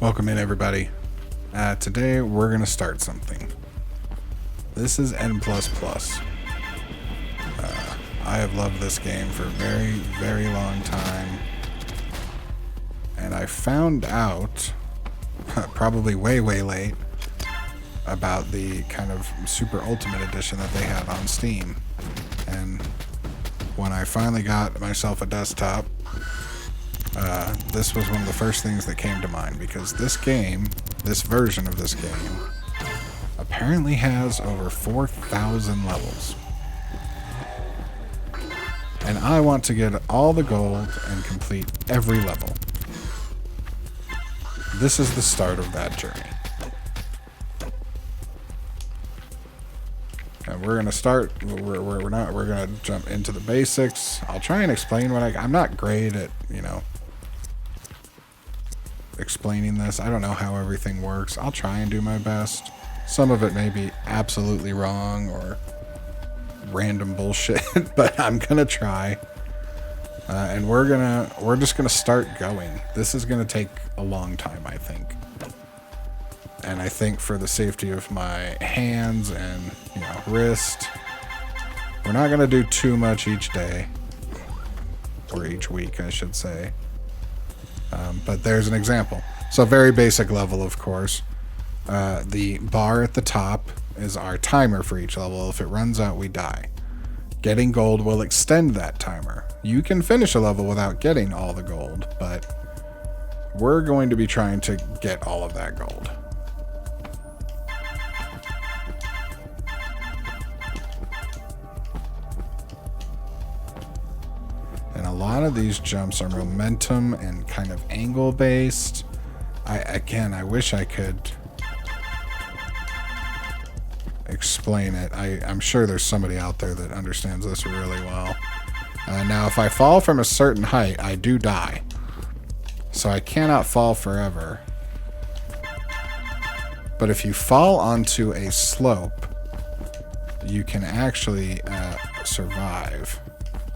Welcome in, everybody. Today we're going to start something. This is N++. I have loved this game for a very, very long time. And I found out, probably way, way late, about the kind of Super Ultimate Edition that they had on Steam. And when I finally got myself a desktop, this was one of the first things that came to mind, because this game, this version of this game, apparently has over 4,000 levels. And I want to get all the gold and complete every level. This is the start of that journey. And we're gonna start. We're gonna jump into the basics. I'll try and explain what I'm not great at, explaining this. I don't know how everything works. I'll try and do my best. Some of it may be absolutely wrong or random bullshit, but I'm gonna try. And we're just gonna start going. This is gonna take a long time, I think. And I think for the safety of my hands and wrist, we're not gonna do too much each day, or each week, I should say. But there's an example. So very basic level, of course. The bar at the top is our timer for each level. If it runs out, we die. Getting gold will extend that timer. You can finish a level without getting all the gold, but we're going to be trying to get all of that gold. And a lot of these jumps are momentum and kind of angle based. I wish I could explain it. I'm sure there's somebody out there that understands this really well. Now, if I fall from a certain height, I do die. So I cannot fall forever. But if you fall onto a slope, you can actually survive.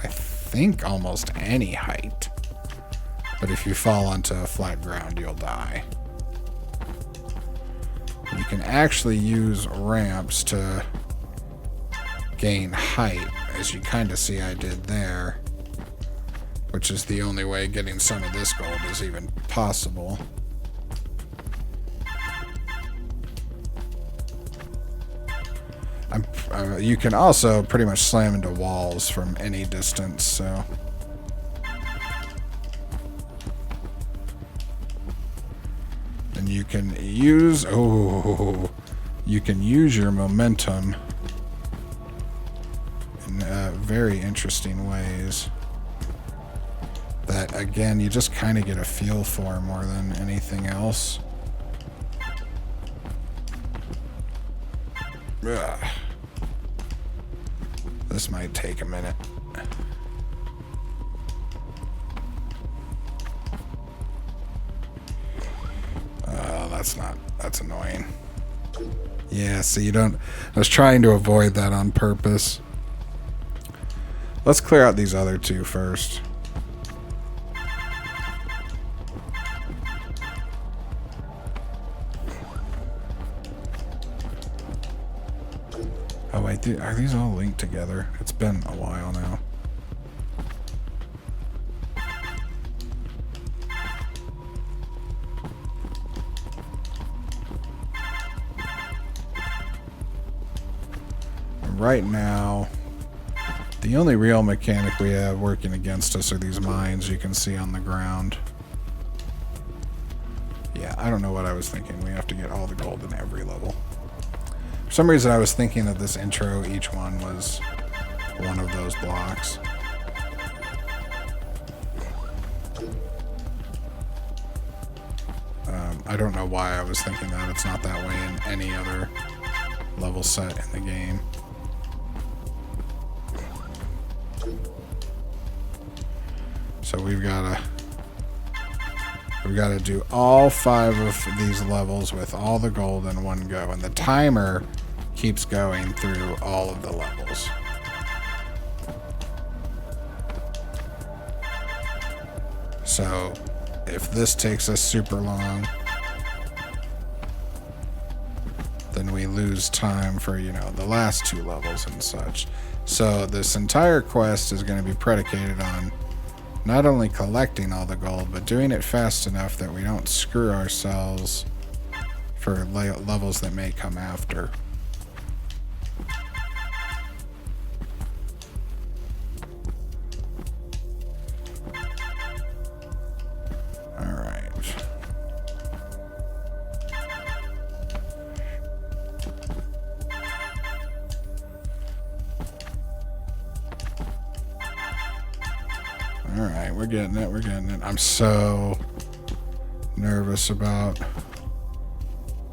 I think almost any height. But if you fall onto flat ground, you'll die. You can actually use ramps to gain height, as you kind of see I did there, which is the only way getting some of this gold is even possible. You can also pretty much slam into walls from any distance, so... And you can use... you can use your momentum in very interesting ways that, again, you just kind of get a feel for more than anything else. Ugh. This might take a minute. That's annoying. Yeah, see, you don't... I was trying to avoid that on purpose. Let's clear out these other two first. Oh, wait, are these all linked together? It's been a while now. Right now, the only real mechanic we have working against us are these mines you can see on the ground. Yeah, I don't know what I was thinking. We have to get all the gold in every level. For some reason, I was thinking that this intro, each one was one of those blocks. I don't know why I was thinking that. It's not that way in any other level set in the game. So we've got to do all 5 of these levels with all the gold in one go, and the timer keeps going through all of the levels. So if this takes us super long, lose time for, you know, the last 2 levels and such. So this entire quest is going to be predicated on not only collecting all the gold, but doing it fast enough that we don't screw ourselves for levels that may come after. Alright, we're getting it, we're getting it. I'm so nervous about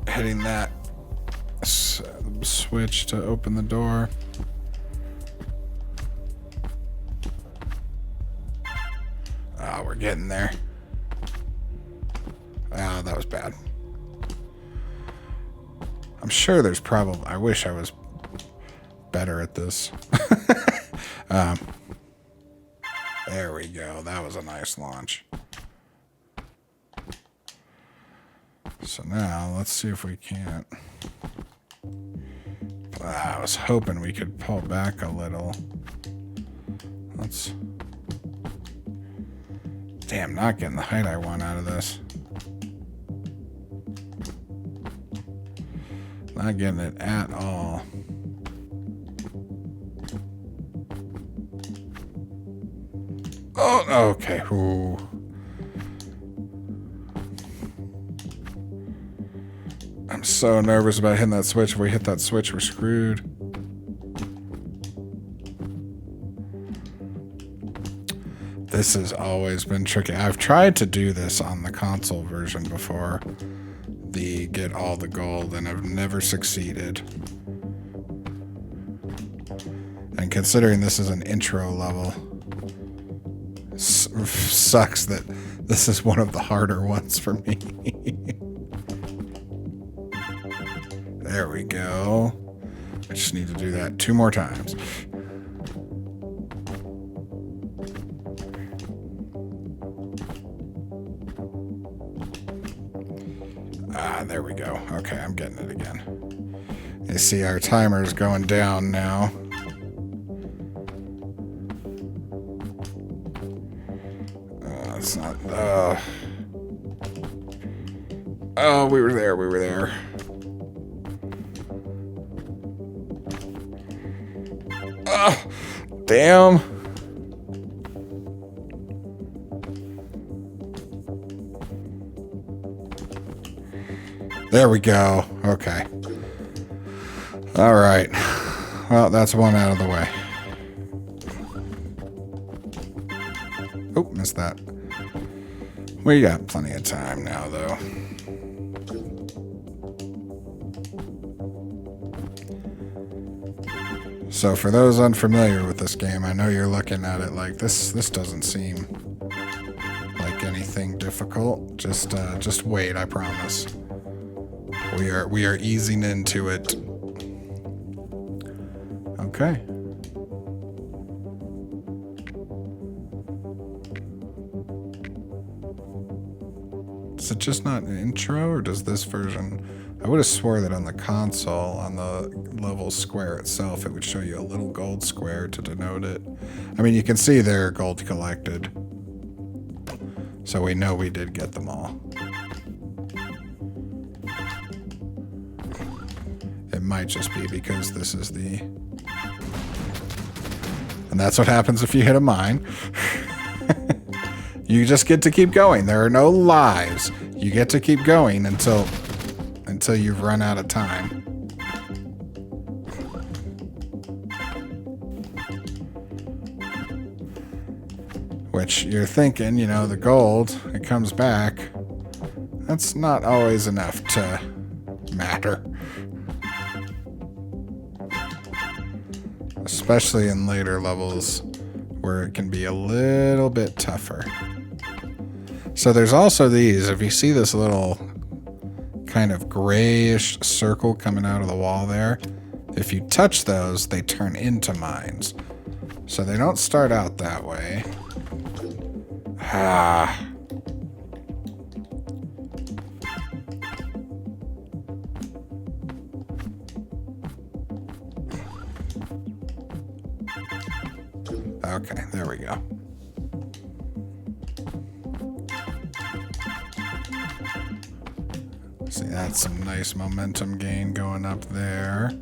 hitting that switch to open the door. Oh, we're getting there. Oh, that was bad. I'm sure there's probably... I wish I was better at this. There we go. That was a nice launch. So now, let's see if we can't. I was hoping we could pull back a little. Let's... Damn, not getting the height I want out of this. Not getting it at all. Oh, okay. Ooh. I'm so nervous about hitting that switch. If we hit that switch, we're screwed. This has always been tricky. I've tried to do this on the console version before. The get all the gold, and I've never succeeded. And considering this is an intro level, sucks that this is one of the harder ones for me. There we go. I just need to do that 2 more times. Ah, there we go. Okay, I'm getting it again. You see our timer's going down now. It's not... Oh, we were there, we were there. Oh, damn. There we go. Okay. All right. Well, that's one out of the way. Oh, missed that. We got plenty of time now, though. So for those unfamiliar with this game, I know you're looking at it like this doesn't seem like anything difficult. Just wait, I promise. We are easing into it. Okay. Is it just not an intro, or does this version... I would have swore that on the console, on the level square itself, it would show you a little gold square to denote it. I mean, you can see there gold collected. So we know we did get them all. It might just be because this is the... And that's what happens if you hit a mine. You just get to keep going. There are no lives. You get to keep going until you've run out of time. Which you're thinking, you know, the gold, it comes back. That's not always enough to matter. Especially in later levels where it can be a little bit tougher. So there's also these. If you see this little kind of grayish circle coming out of the wall there, if you touch those, they turn into mines. So they don't start out that way. Ah. we go. See, that's some nice momentum gain going up there.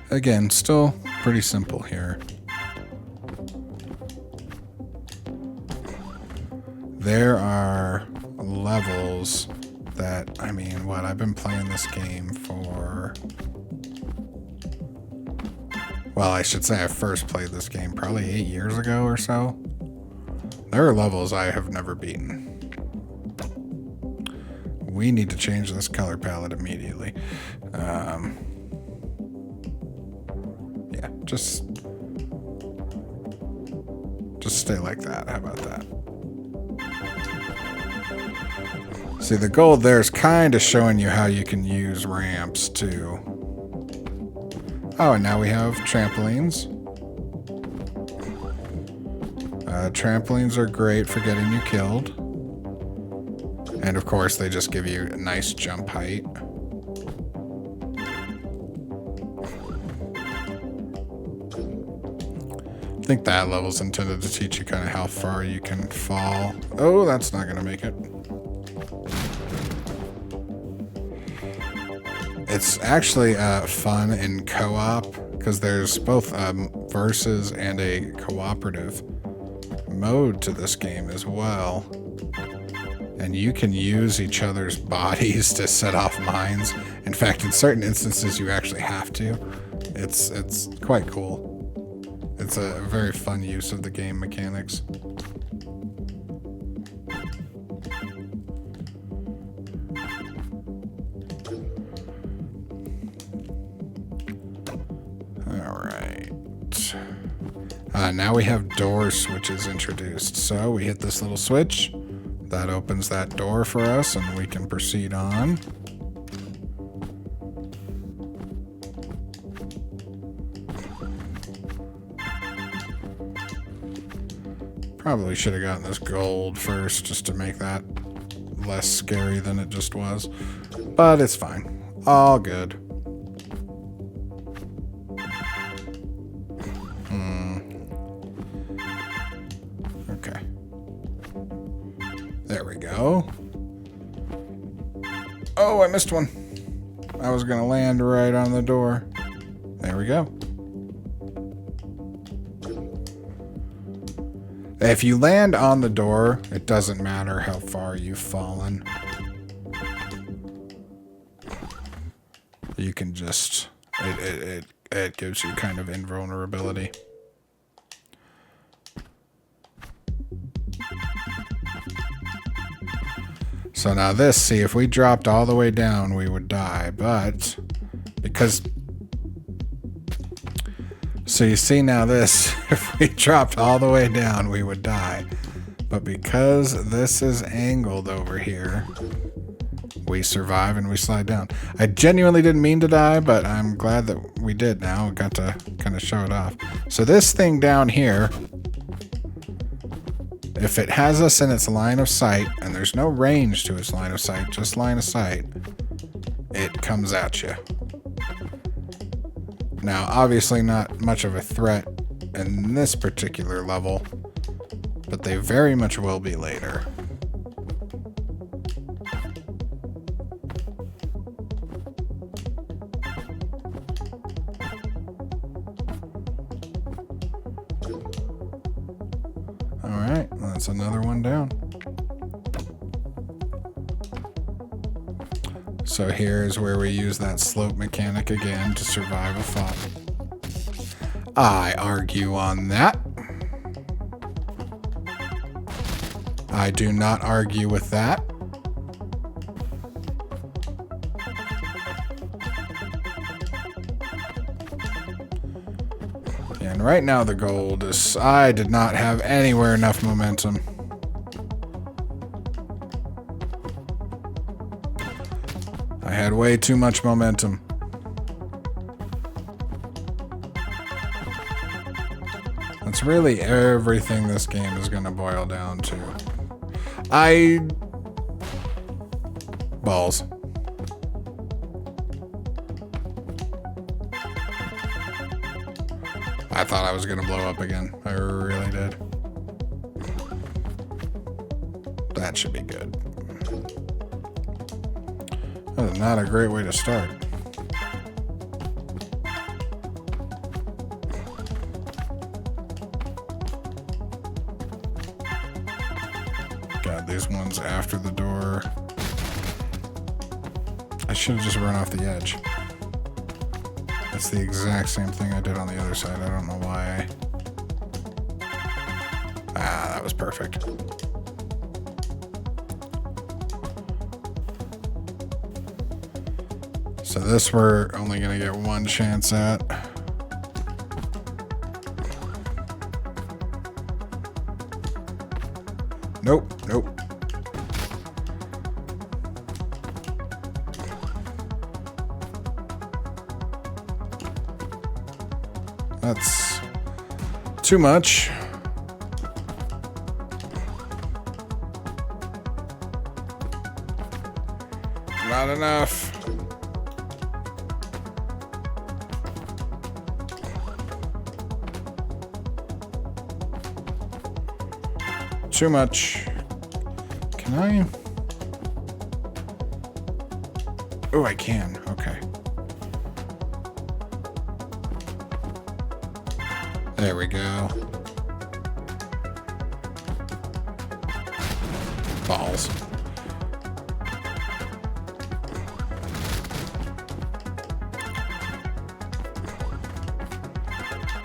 Again, still pretty simple here. There are levels that, I mean, what, I've been playing this game for... Well, I should say I first played this game probably 8 years ago or so. There are levels I have never beaten. We need to change this color palette immediately. Yeah, just stay like that. How about that? See, the gold there is kind of showing you how you can use ramps too. Oh, and now we have trampolines. Trampolines are great for getting you killed. And of course, they just give you a nice jump height. I think that level's intended to teach you kind of how far you can fall. Oh, that's not gonna make it. It's actually fun in co-op because there's both versus and a cooperative mode to this game as well. And you can use each other's bodies to set off mines. In fact, in certain instances, you actually have to. It's quite cool. It's a very fun use of the game mechanics. Now we have door switches introduced. So we hit this little switch. That opens that door for us and we can proceed on. Probably should have gotten this gold first just to make that less scary than it just was. But it's fine. All good. Okay. There we go. Oh, I missed one. I was gonna land right on the door. There we go. If you land on the door, it doesn't matter how far you've fallen. You can just... It gives you kind of invulnerability. So now this, see, if we dropped all the way down, we would die, but because... So you see now this, if we dropped all the way down, we would die. But because this is angled over here, we survive and we slide down. I genuinely didn't mean to die, but I'm glad that we did now. We got to kind of show it off. So this thing down here, if it has us in its line of sight, and there's no range to its line of sight, just line of sight, it comes at you. Now, obviously not much of a threat in this particular level, but they very much will be later. Alright, that's another one down. So here's where we use that slope mechanic again to survive a fall. I argue on that. I do not argue with that. And right now the gold is... I did not have anywhere enough momentum. I had way too much momentum. That's really everything this game is going to boil down to. Balls. I thought I was going to blow up again. I really did. That should be good. That is not a great way to start. God, these ones after the door. I should have just run off the edge. That's the exact same thing I did on the other side. I don't know why. Ah, that was perfect. So this we're only going to get one chance at. Nope, nope. That's too much. Not enough. Too much. Can I? Oh, I can. Okay. There we go. Balls.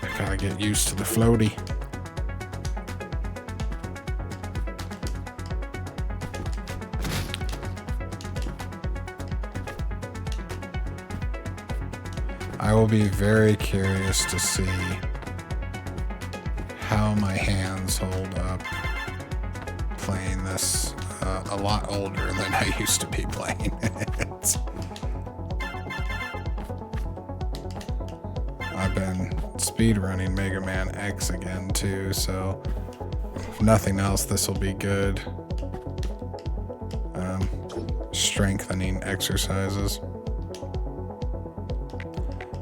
I gotta get used to the floaty. I will be very curious to see how my hands hold up playing this a lot older than I used to be playing it. I've been speedrunning Mega Man X again too, so if nothing else, this will be good. Strengthening exercises.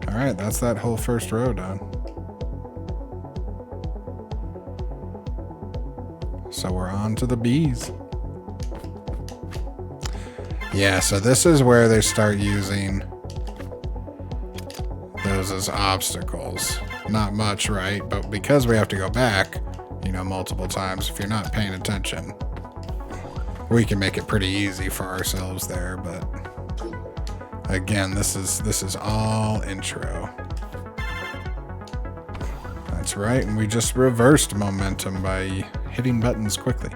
Alright, that's that whole first row done. So we're on to the bees. Yeah, so this is where they start using those as obstacles. Not much, right? But because we have to go back, you know, multiple times, if you're not paying attention, we can make it pretty easy for ourselves there, but again, this is all intro. That's right, and we just reversed momentum by hitting buttons quickly.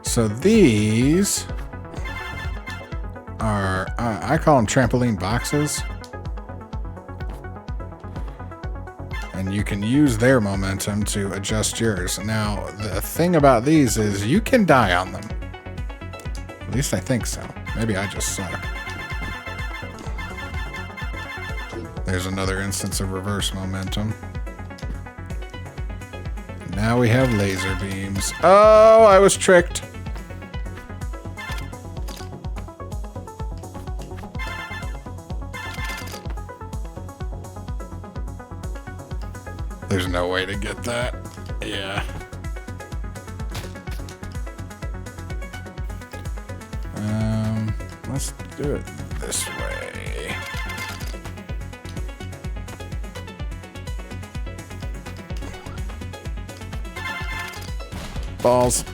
So these are, I call them trampoline boxes. And you can use their momentum to adjust yours. Now, the thing about these is you can die on them. At least I think so. Maybe I just suck. There's another instance of reverse momentum. Now we have laser beams. Oh, I was tricked. There's no way to get that. Yeah. Let's do it this way. Balls.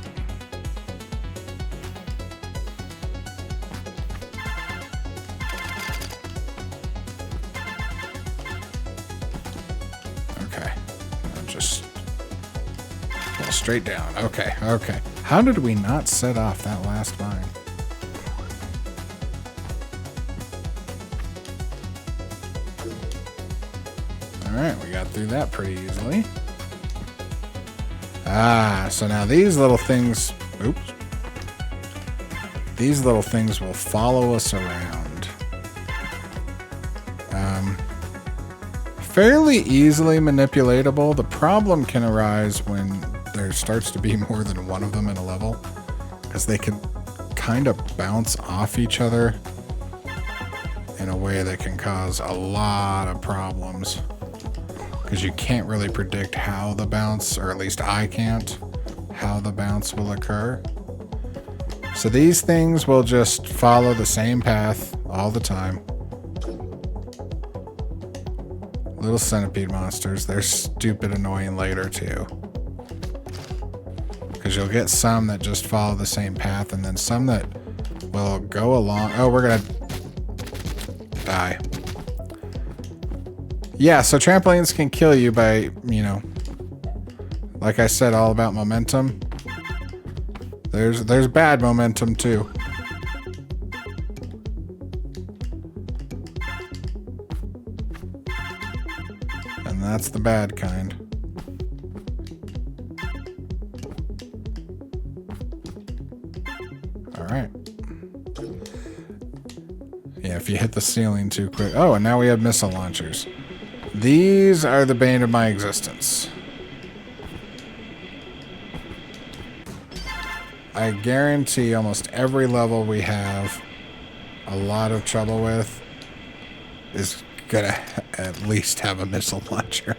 Straight down. Okay, okay. How did we not set off that last mine? Alright, we got through that pretty easily. Ah, so now these little things... Oops. These little things will follow us around. Fairly easily manipulatable. The problem can arise when there starts to be more than one of them in a level, because they can kind of bounce off each other in a way that can cause a lot of problems. Because you can't really predict how the bounce, or at least I can't, how the bounce will occur. So these things will just follow the same path all the time. Little centipede monsters. They're stupid annoying later too. Because you'll get some that just follow the same path, and then some that will go along. Oh, we're gonna die. Yeah, so trampolines can kill you by, you know, like I said, all about momentum. There's bad momentum too. And that's the bad kind. All right. Yeah, if you hit the ceiling too quick. Oh, and now we have missile launchers. These are the bane of my existence. I guarantee almost every level we have a lot of trouble with is gonna at least have a missile launcher.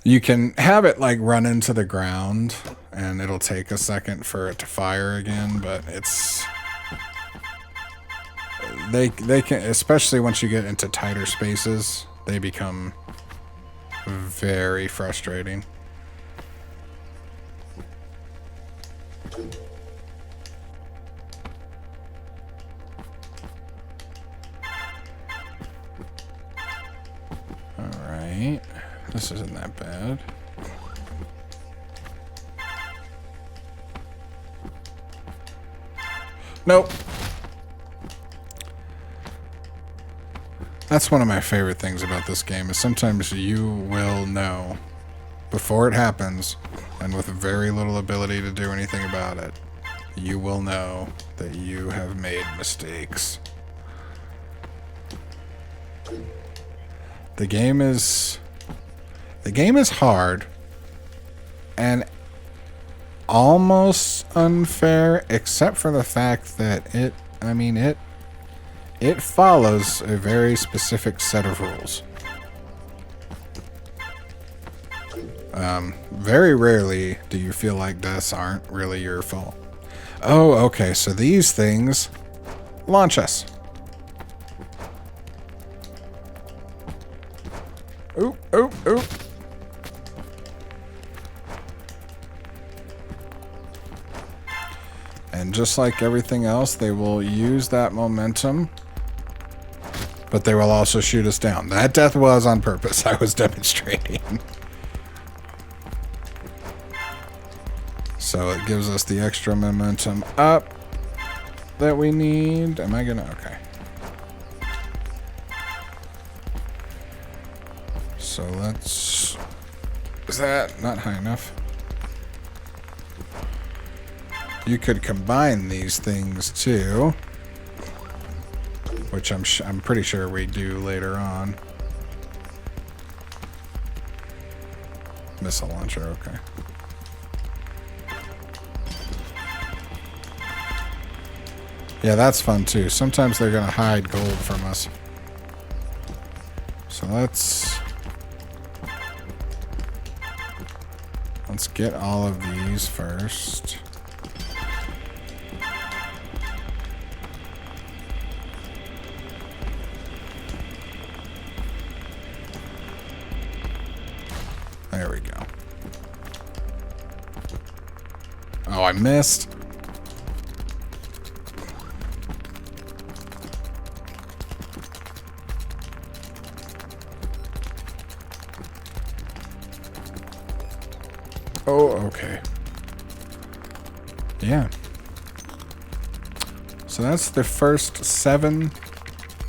You can have it like run into the ground and it'll take a second for it to fire again, but it's... They can, especially once you get into tighter spaces, they become very frustrating. Alright, this isn't that bad. Nope. That's one of my favorite things about this game, is sometimes you will know before it happens, and with very little ability to do anything about it, you will know that you have made mistakes. The game is hard and almost unfair, except for the fact that it follows a very specific set of rules. Very rarely do you feel like deaths aren't really your fault. Oh, okay, so these things launch us. Oop, oop, oop. And just like everything else, they will use that momentum, but they will also shoot us down. That death was on purpose. I was demonstrating. So it gives us the extra momentum up that we need. Am I gonna? Okay. So let's... Is that not high enough? You could combine these things too, which I'm pretty sure we do later on. Missile launcher, okay. Yeah, that's fun too. Sometimes they're gonna hide gold from us. So let's get all of these first. There we go. Oh, I missed. Oh, okay. Yeah. So that's the first 7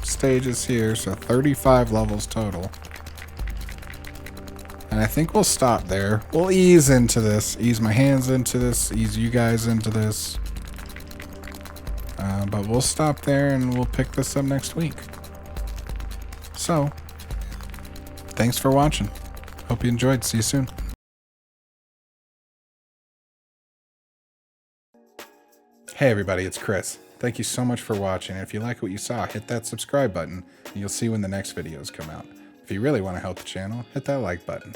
stages here, so 35 levels total. And I think we'll stop there. We'll ease into this, ease my hands into this, ease you guys into this. But we'll stop there and we'll pick this up next week. So, thanks for watching. Hope you enjoyed. See you soon. Hey everybody, it's Chris. Thank you so much for watching. If you like what you saw, hit that subscribe button and you'll see when the next videos come out. If you really want to help the channel, hit that like button.